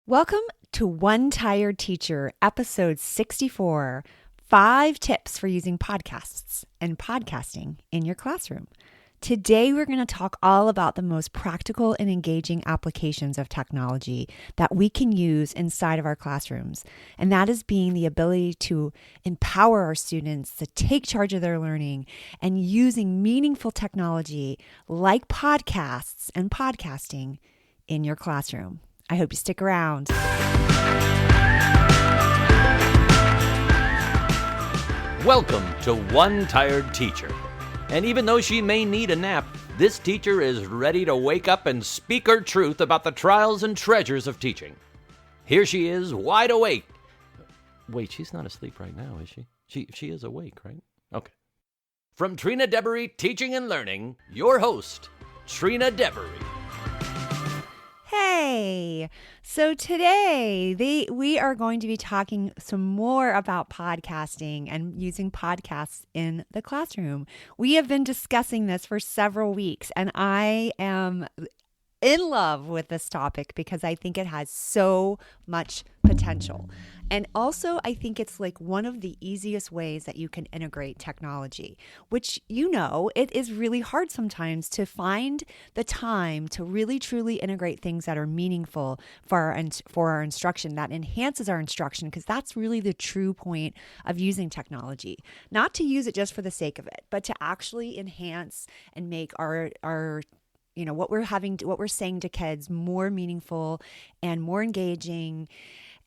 Welcome to One Tired Teacher, episode 64, 5 tips for using podcasts and podcasting in your classroom. Today, we're going to talk all about the most practical and engaging applications of technology that we can use inside of our classrooms. And that is being the ability to empower our students to take charge of their learning and using meaningful technology like podcasts and podcasting in your classroom. I hope you stick around. Welcome to One Tired Teacher. And even though she may need a nap, this teacher is ready to wake up and speak her truth about the trials and treasures of teaching. Here she is, wide awake. Wait, she's not asleep right now, is she? She is awake, right? Okay. From Trina Debery Teaching and Learning, your host, Trina Debery. Hey, so today we are going to be talking some more about podcasting and using podcasts in the classroom. We have been discussing this for several weeks, and I am in love with this topic because I think it has so much potential. And also, I think it's like one of the easiest ways that you can integrate technology, which, it is really hard sometimes to find the time to really truly integrate things that are meaningful for our instruction, that enhances our instruction, because that's really the true point of using technology. Not to use it just for the sake of it, but to actually enhance and make our what we're saying to kids more meaningful and more engaging,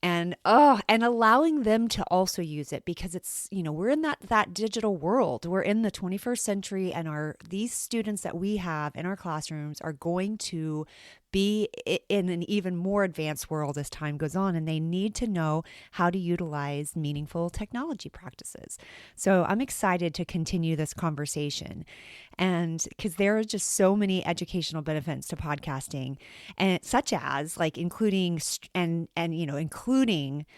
and allowing them to also use it, because it's, we're in that digital world. We're in the 21st century, and these students that we have in our classrooms are going to be in an even more advanced world as time goes on, and they need to know how to utilize meaningful technology practices. So I'm excited to continue this conversation, and because there are just so many educational benefits to podcasting, and such as including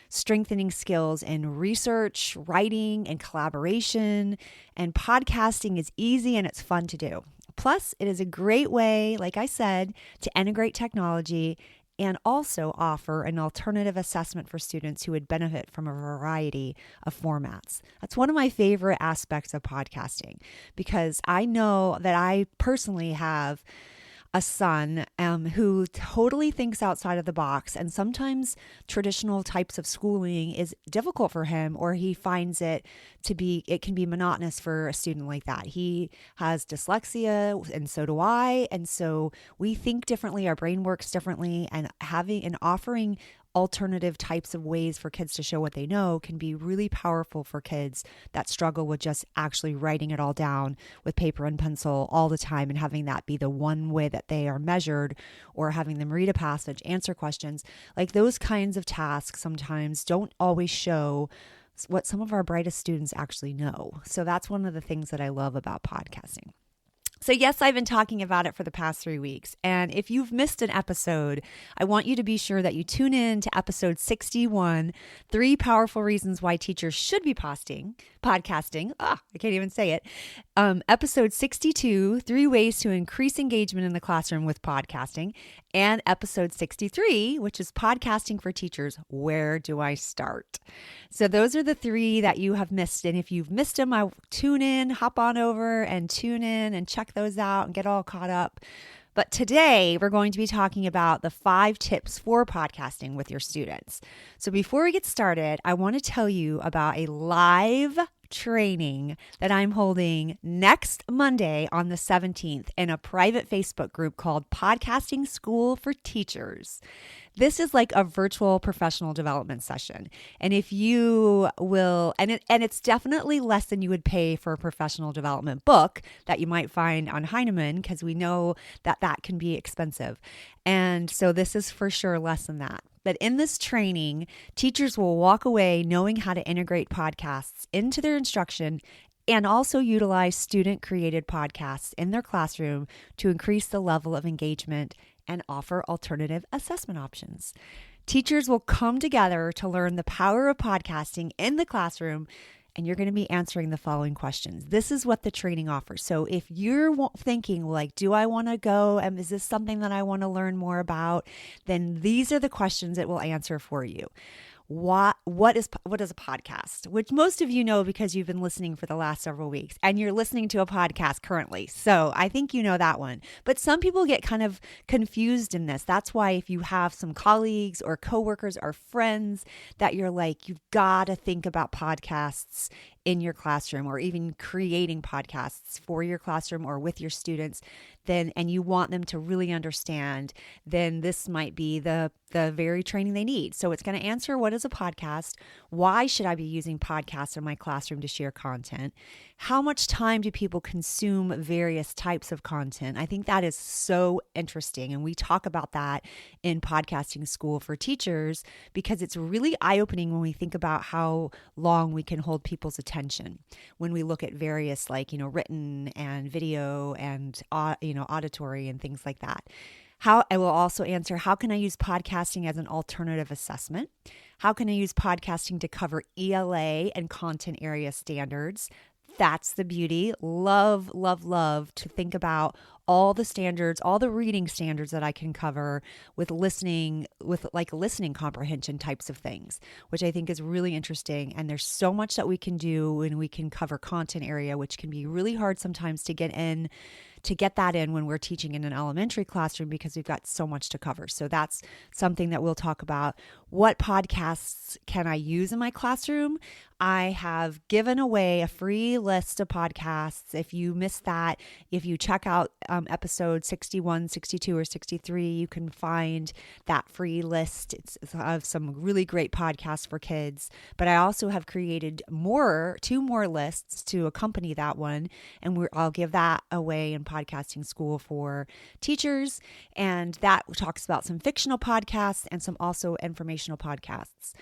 strengthening skills in research, writing, and collaboration. And podcasting is easy and it's fun to do. Plus, it is a great way, like I said, to integrate technology and also offer an alternative assessment for students who would benefit from a variety of formats. That's one of my favorite aspects of podcasting, because I know that I personally have a son who totally thinks outside of the box, and sometimes traditional types of schooling is difficult for him, or he finds it can be monotonous for a student like that. He has dyslexia, and so do I, and so we think differently, our brain works differently, and offering alternative types of ways for kids to show what they know can be really powerful for kids that struggle with just actually writing it all down with paper and pencil all the time, and having that be the one way that they are measured, or having them read a passage, answer questions. Like, those kinds of tasks sometimes don't always show what some of our brightest students actually know. So that's one of the things that I love about podcasting. So yes, I've been talking about it for the past 3 weeks. And if you've missed an episode, I want you to be sure that you tune in to episode 61, 3 powerful reasons why teachers should be podcasting. I can't even say it. Episode 62, 3 ways to increase engagement in the classroom with podcasting. And episode 63, which is podcasting for teachers. Where do I start? So those are the 3 that you have missed. And if you've missed them, hop on over and tune in and check those out and get all caught up. But today we're going to be talking about the 5 tips for podcasting with your students. So before we get started, I want to tell you about a live training that I'm holding next Monday on the 17th in a private Facebook group called Podcasting School for Teachers. This is like a virtual professional development session. And if you will, and it's definitely less than you would pay for a professional development book that you might find on Heinemann, because we know that can be expensive. And so this is for sure less than that. But in this training, teachers will walk away knowing how to integrate podcasts into their instruction, and also utilize student-created podcasts in their classroom to increase the level of engagement and offer alternative assessment options. Teachers will come together to learn the power of podcasting in the classroom and you're going to be answering the following questions. This is what the training offers. So if you're thinking like, do I want to go? And is this something that I want to learn more about? Then these are the questions it will answer for you. What is a podcast? Which most of you know because you've been listening for the last several weeks and you're listening to a podcast currently. So I think you know that one. But some people get kind of confused in this. That's why if you have some colleagues or coworkers or friends that you're like, you've got to think about podcasts in your classroom or even creating podcasts for your classroom or with your students, then and you want them to really understand, then this might be the very training they need. So it's going to answer what is a podcast, why should I be using podcasts in my classroom to share content, how much time do people consume various types of content. I think that is so interesting, and we talk about that in Podcasting School for Teachers because it's really eye-opening when we think about how long we can hold people's attention when we look at various written and video and auditory and things like that. I will also answer, how can I use podcasting as an alternative assessment? How can I use podcasting to cover ELA and content area standards? That's the beauty. Love, love, love to think about all the standards, all the reading standards that I can cover with listening comprehension types of things, which I think is really interesting. And there's so much that we can do when we can cover content area, which can be really hard sometimes to get that in when we're teaching in an elementary classroom because we've got so much to cover. So that's something that we'll talk about. What podcasts can I use in my classroom? I have given away a free list of podcasts. If you missed that, if you check out episode 61, 62, or 63, you can find that free list. It's of some really great podcasts for kids. But I also have created two more lists to accompany that one, and I'll give that away in Podcasting School for Teachers. And that talks about some fictional podcasts and some also informational podcasts.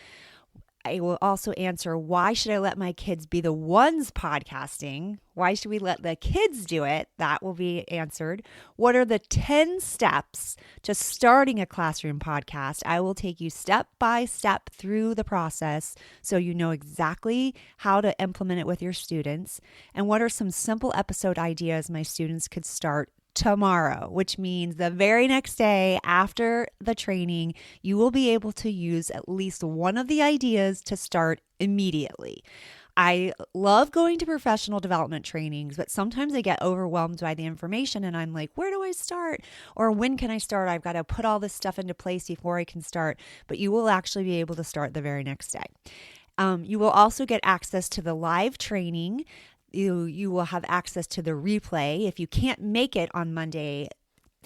I will also answer, why should I let my kids be the ones podcasting? Why should we let the kids do it? That will be answered. What are the 10 steps to starting a classroom podcast? I will take you step by step through the process so you know exactly how to implement it with your students. And what are some simple episode ideas my students could start tomorrow, which means the very next day after the training, you will be able to use at least one of the ideas to start immediately. I love going to professional development trainings, but sometimes I get overwhelmed by the information and I'm like, where do I start? Or when can I start? I've got to put all this stuff into place before I can start, but you will actually be able to start the very next day. You will also get access to the live training. You will have access to the replay if you can't make it on Monday,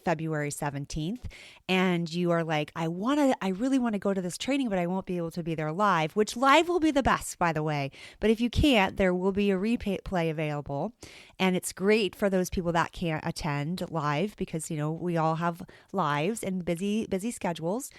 February 17th, and you are like, I really want to go to this training, but I won't be able to be there live, which live will be the best, by the way. But if you can't, there will be a replay available, and it's great for those people that can't attend live because, we all have lives and busy schedules.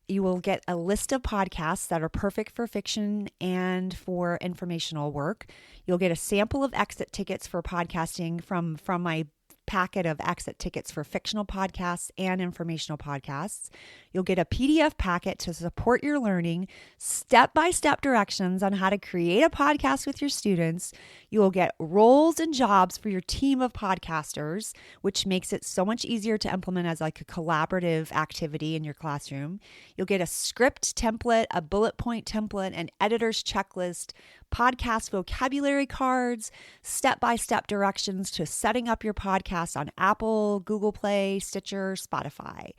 You will get a list of podcasts that are perfect for fiction and for informational work. You'll get a sample of exit tickets for podcasting from my packet of exit tickets for fictional podcasts and informational podcasts. You'll get a PDF packet to support your learning, step-by-step directions on how to create a podcast with your students. You will get roles and jobs for your team of podcasters, which makes it so much easier to implement as like a collaborative activity in your classroom. You'll get a script template, a bullet point template, an editor's checklist, podcast vocabulary cards, step-by-step directions to setting up your podcast on Apple, Google Play, Stitcher, Spotify.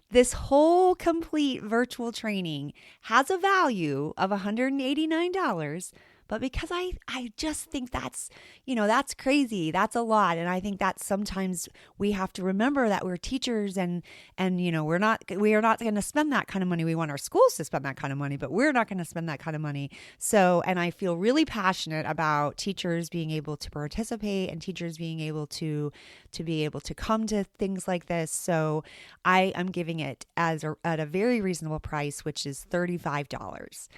This whole complete virtual training has a value of $189, but because I just think that's crazy. That's a lot. And I think that sometimes we have to remember that we're teachers and we are not going to spend that kind of money. We want our schools to spend that kind of money, but we're not going to spend that kind of money. So, and I feel really passionate about teachers being able to participate and teachers being able to be able to come to things like this. So I am giving it at a very reasonable price, which is $35.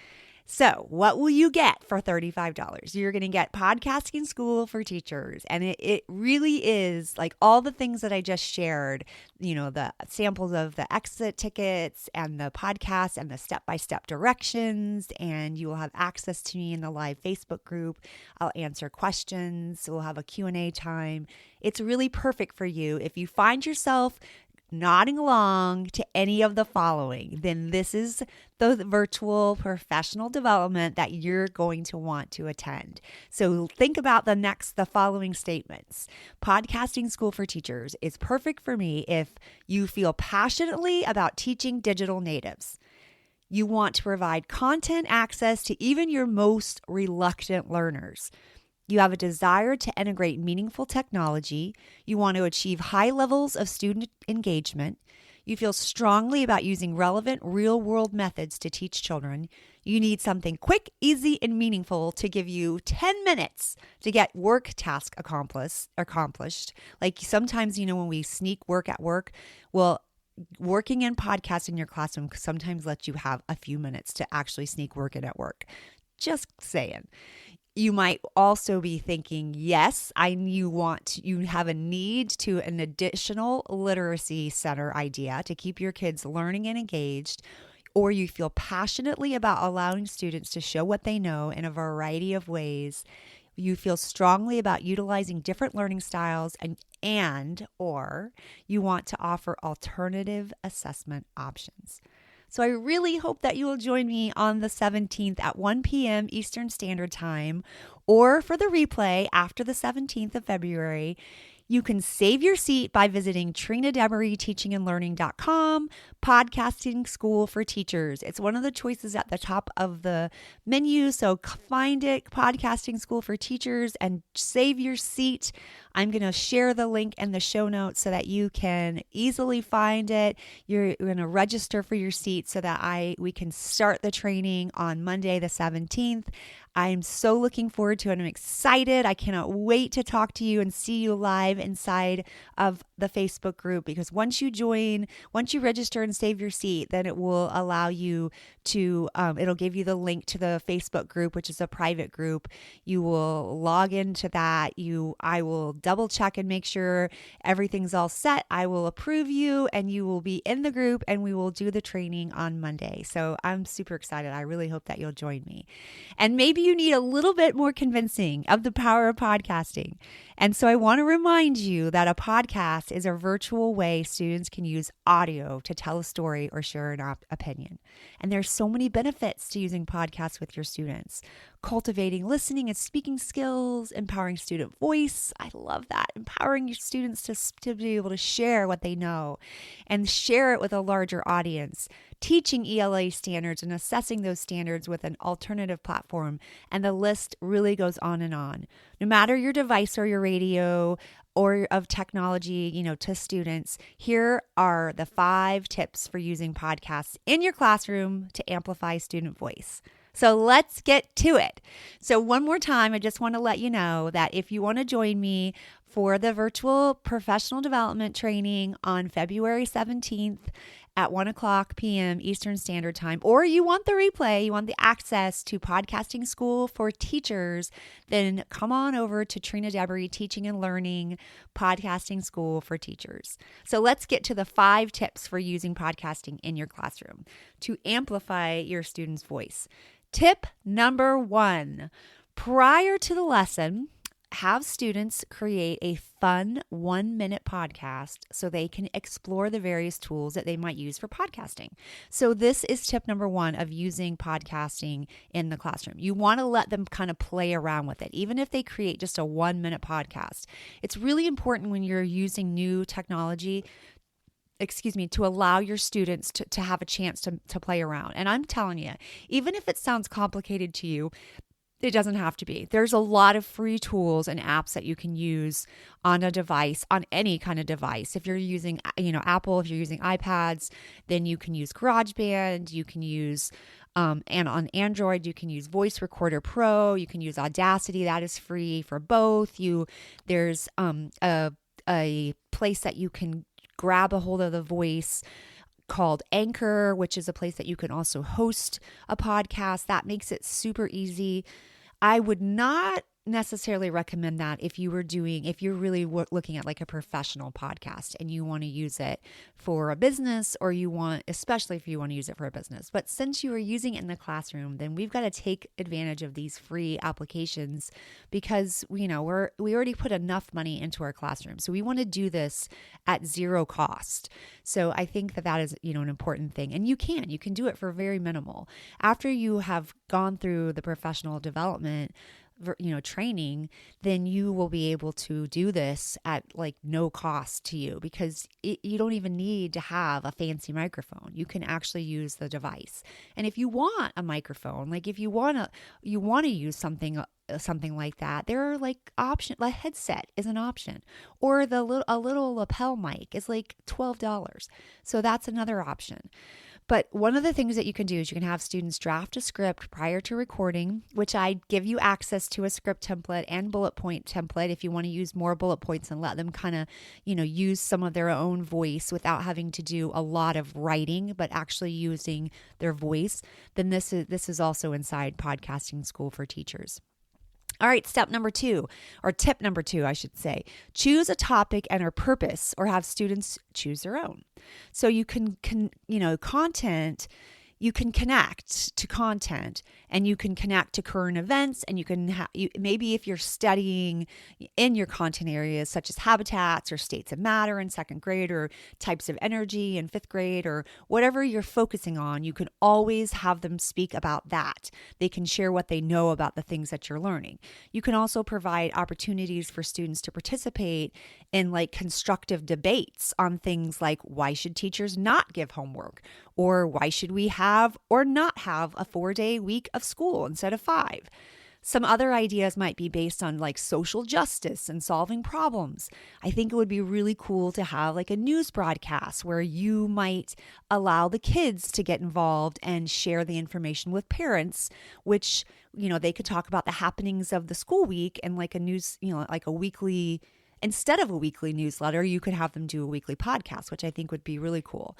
So, what will you get for $35? You're going to get Podcasting School for Teachers. And it really is like all the things that I just shared, the samples of the exit tickets and the podcast and the step-by-step directions. And you will have access to me in the live Facebook group. I'll answer questions. We'll have a Q&A time. It's really perfect for you. If you find yourself nodding along to any of the following, then this is the virtual professional development that you're going to want to attend. So think about the following statements. Podcasting School for Teachers is perfect for me if you feel passionately about teaching digital natives. You want to provide content access to even your most reluctant learners. You have a desire to integrate meaningful technology. You want to achieve high levels of student engagement. You feel strongly about using relevant real-world methods to teach children. You need something quick, easy, and meaningful to give you 10 minutes to get work task accomplished. Like sometimes, when we sneak work at work, well, working in podcasts in your classroom sometimes lets you have a few minutes to actually sneak work in at work. Just saying. You might also be thinking, yes, you have a need to an additional literacy center idea to keep your kids learning and engaged, or you feel passionately about allowing students to show what they know in a variety of ways. You feel strongly about utilizing different learning styles or you want to offer alternative assessment options. So I really hope that you will join me on the 17th at 1 p.m. Eastern Standard Time, or for the replay after the 17th of February. You can save your seat by visiting TrinaDemeryTeachingandLearning.com, Podcasting School for Teachers. It's one of the choices at the top of the menu, so find it, Podcasting School for Teachers, and save your seat. I'm going to share the link in the show notes so that you can easily find it. You're going to register for your seat so that we can start the training on Monday the 17th. I'm so looking forward to it. I'm excited. I cannot wait to talk to you and see you live inside of the Facebook group, because once you register and save your seat, then it will allow you to, it'll give you the link to the Facebook group, which is a private group. You will log into that. I will double check and make sure everything's all set. I will approve you and you will be in the group, and we will do the training on Monday. So I'm super excited. I really hope that you'll join me. And maybe you need a little bit more convincing of the power of podcasting. And so I want to remind you that a podcast is a virtual way students can use audio to tell a story or share an opinion. And there's so many benefits to using podcasts with your students. Cultivating listening and speaking skills, empowering student voice. I love that. Empowering your students to be able to share what they know and share it with a larger audience. Teaching ELA standards and assessing those standards with an alternative platform. And the list really goes on and on. No matter your device or your radio or of technology, to students, here are the 5 tips for using podcasts in your classroom to amplify student voice. So let's get to it. So one more time, I just want to let you know that if you want to join me for the virtual professional development training on February 17th at 1 p.m. Eastern Standard Time, or you want the replay, you want the access to Podcasting School for Teachers, then come on over to Trina Demery Teaching and Learning, Podcasting School for Teachers. So let's get to the 5 tips for using podcasting in your classroom to amplify your student's voice. Tip number 1, prior to the lesson, have students create a fun 1-minute podcast so they can explore the various tools that they might use for podcasting. So this is tip number 1 of using podcasting in the classroom. You want to let them kind of play around with it, even if they create just a 1-minute podcast. It's really important when you're using new technology to allow your students to have a chance to play around. And I'm telling you, even if it sounds complicated to you, it doesn't have to be. There's a lot of free tools and apps that you can use on a device, on any kind of device. If you're using, Apple, if you're using iPads, then you can use GarageBand, you can use, and on Android, you can use Voice Recorder Pro, you can use Audacity, that is free for both. There's a place that you can grab a hold of the voice called Anchor, which is a place that you can also host a podcast. That makes it super easy. I would not necessarily recommend that if you're really looking at like a professional podcast and you want to use it for a business, or especially if you want to use it for a business. But since you are using it in the classroom, then we've got to take advantage of these free applications, because we already put enough money into our classroom. So we want to do this at zero cost. So I think that is, an important thing. And you can do it for very minimal. After you have gone through the professional development training, then you will be able to do this at like no cost to you, because you don't even need to have a fancy microphone. You can actually use the device. And if you want a microphone, like if you want to use something like that, there are like options. A headset is an option, or a little lapel mic is like $12. So that's another option. But one of the things that you can do is you can have students draft a script prior to recording, which I give you access to a script template and bullet point template if you want to use more bullet points and let them kind of, use some of their own voice without having to do a lot of writing, but actually using their voice. Then this is also inside Podcasting School for Teachers. All right, tip number 2, I should say. Choose a topic and or purpose, or have students choose their own. So you can content, you can connect to content, and you can connect to current events, and you can maybe if you're studying in your content areas such as habitats or states of matter in 2nd grade, or types of energy in 5th grade, or whatever you're focusing on, you can always have them speak about that. They can share what they know about the things that you're learning. You can also provide opportunities for students to participate in like constructive debates on things like, why should teachers not give homework? Or why should we have or not have a 4-day week of school instead of 5? Some other ideas might be based on like social justice and solving problems. I think it would be really cool to have like a news broadcast where you might allow the kids to get involved and share the information with parents, which, they could talk about the happenings of the school week, and like a news, like a weekly, instead of a weekly newsletter, you could have them do a weekly podcast, which I think would be really cool.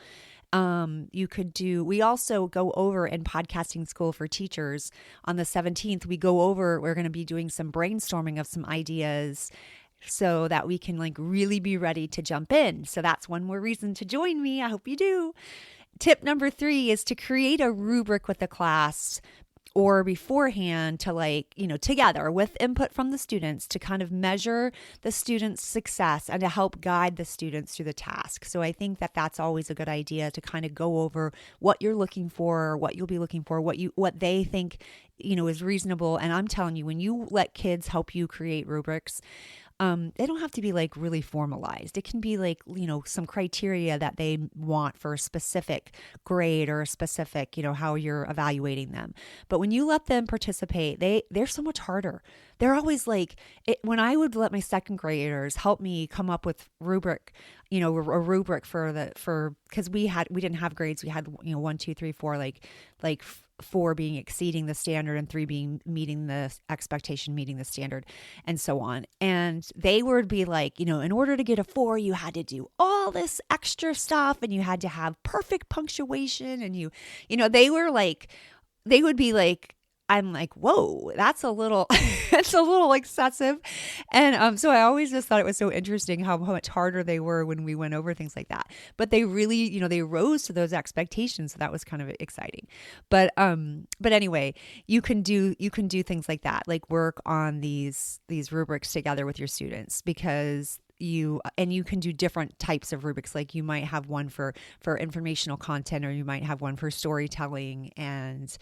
We also go over in Podcasting School for Teachers on the 17th, we're going to be doing some brainstorming of some ideas so that we can like really be ready to jump in. So that's one more reason to join me. I hope you do. Tip number 3 is to create a rubric with the class, or beforehand, to together with input from the students, to kind of measure the students' success and to help guide the students through the task. So I think that that's always a good idea, to kind of go over what you're looking for, what you'll be looking for, what they think, is reasonable. And I'm telling you, when you let kids help you create rubrics, they don't have to be like really formalized. It can be like, some criteria that they want for a specific grade or a specific, how you're evaluating them. But when you let them participate, they're so much harder. They're always like, when I would let my 2nd graders help me come up with rubric, a rubric because we didn't have grades. We had, 1, 2, 3, 4, like 4 being exceeding the standard and 3 being meeting the expectation, meeting the standard, and so on. And they would be like, in order to get a 4, you had to do all this extra stuff, and you had to have perfect punctuation, and they would be like, I'm like, whoa, that's a little, it's a little excessive. And so I always just thought it was so interesting how much harder they were when we went over things like that. But they really, they rose to those expectations. So that was kind of exciting. But anyway, you can do things like that, like work on these rubrics together with your students, because you can do different types of rubrics. Like you might have one for informational content, or you might have one for storytelling, and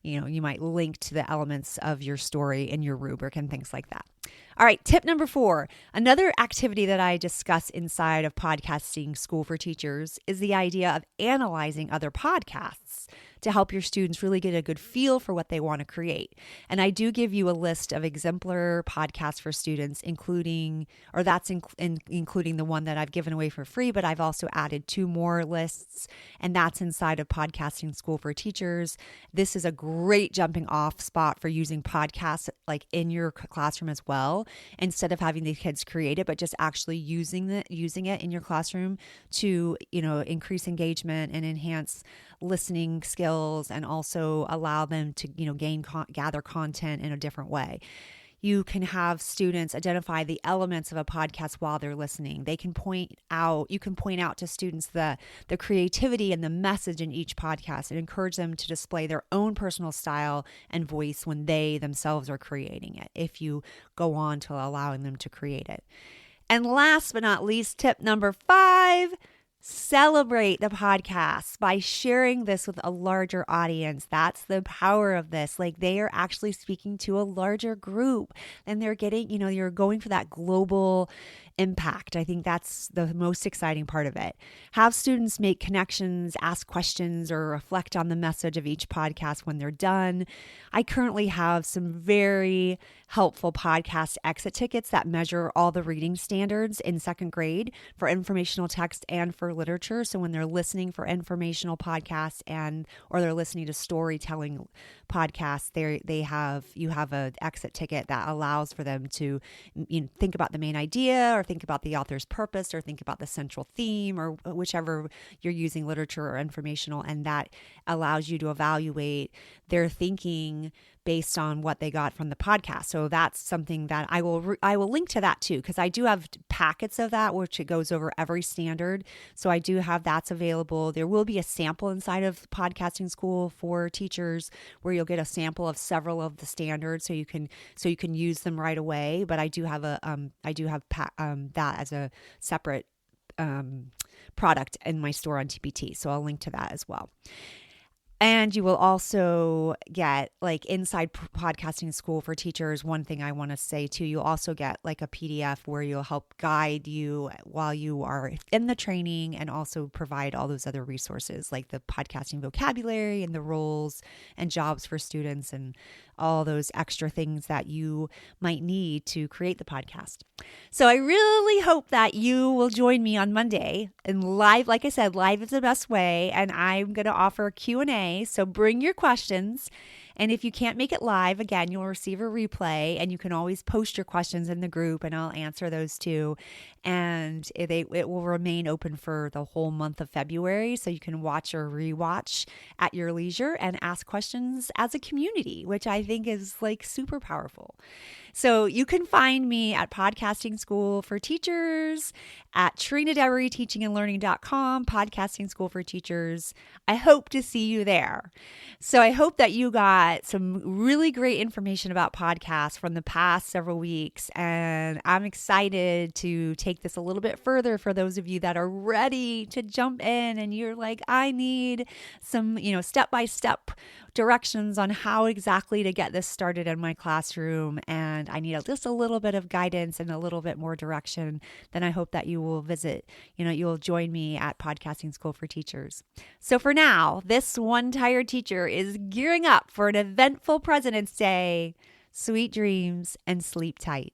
you might link to the elements of your story in your rubric and things like that. All right, tip number 4, another activity that I discuss inside of Podcasting School for Teachers is the idea of analyzing other podcasts to help your students really get a good feel for what they want to create. And I do give you a list of exemplar podcasts for students, including the one that I've given away for free, but I've also added 2 more lists, and that's inside of Podcasting School for Teachers. This is a great jumping off spot for using podcasts like in your classroom as well, instead of having the kids create it, but just actually using it in your classroom to, increase engagement and enhance listening skills, and also allow them to, gather content in a different way. You can have students identify the elements of a podcast while they're listening. You can point out to students the creativity and the message in each podcast, and encourage them to display their own personal style and voice when they themselves are creating it, if you go on to allowing them to create it. And last but not least, tip number 5, celebrate the podcast by sharing this with a larger audience. That's the power of this. Like, they are actually speaking to a larger group, and they're getting, you're going for that global impact. I think that's the most exciting part of it. Have students make connections, ask questions, or reflect on the message of each podcast when they're done. I currently have some very helpful podcast exit tickets that measure all the reading standards in 2nd grade for informational text and for literature. So when they're listening for informational podcasts or they're listening to storytelling podcasts, you have an exit ticket that allows for them to think about the main idea, or think about the author's purpose, or think about the central theme, or whichever you're using, literature or informational, and that allows you to evaluate their thinking based on what they got from the podcast. So that's something that I will link to that too, because I do have packets of that, which it goes over every standard. So I do have that's available. There will be a sample inside of Podcasting School for Teachers where you'll get a sample of several of the standards, so you can use them right away. But I do have that as a separate product in my store on TPT. So I'll link to that as well. And you will also get, like, inside Podcasting School for Teachers, one thing I want to say too, you'll also get like a PDF where you'll help guide you while you are in the training, and also provide all those other resources like the podcasting vocabulary and the roles and jobs for students, and all those extra things that you might need to create the podcast. So I really hope that you will join me on Monday. And live, like I said, live is the best way. And I'm going to offer a Q&A. So bring your questions. And if you can't make it live, again, you'll receive a replay, and you can always post your questions in the group, and I'll answer those too. And it will remain open for the whole month of February, so you can watch or rewatch at your leisure and ask questions as a community, which I think is like super powerful. So you can find me at Podcasting School for Teachers, at TrinaDeveryTeachingAndLearning.com, Podcasting School for Teachers. I hope to see you there. So I hope that you got some really great information about podcasts from the past several weeks. And I'm excited to take this a little bit further for those of you that are ready to jump in, and you're like, I need some, step-by-step directions on how exactly to get this started in my classroom, and I need just a little bit of guidance and a little bit more direction. Then I hope that you will you'll join me at Podcasting School for Teachers. So for now, this one tired teacher is gearing up for an eventful President's Day. Sweet dreams and sleep tight.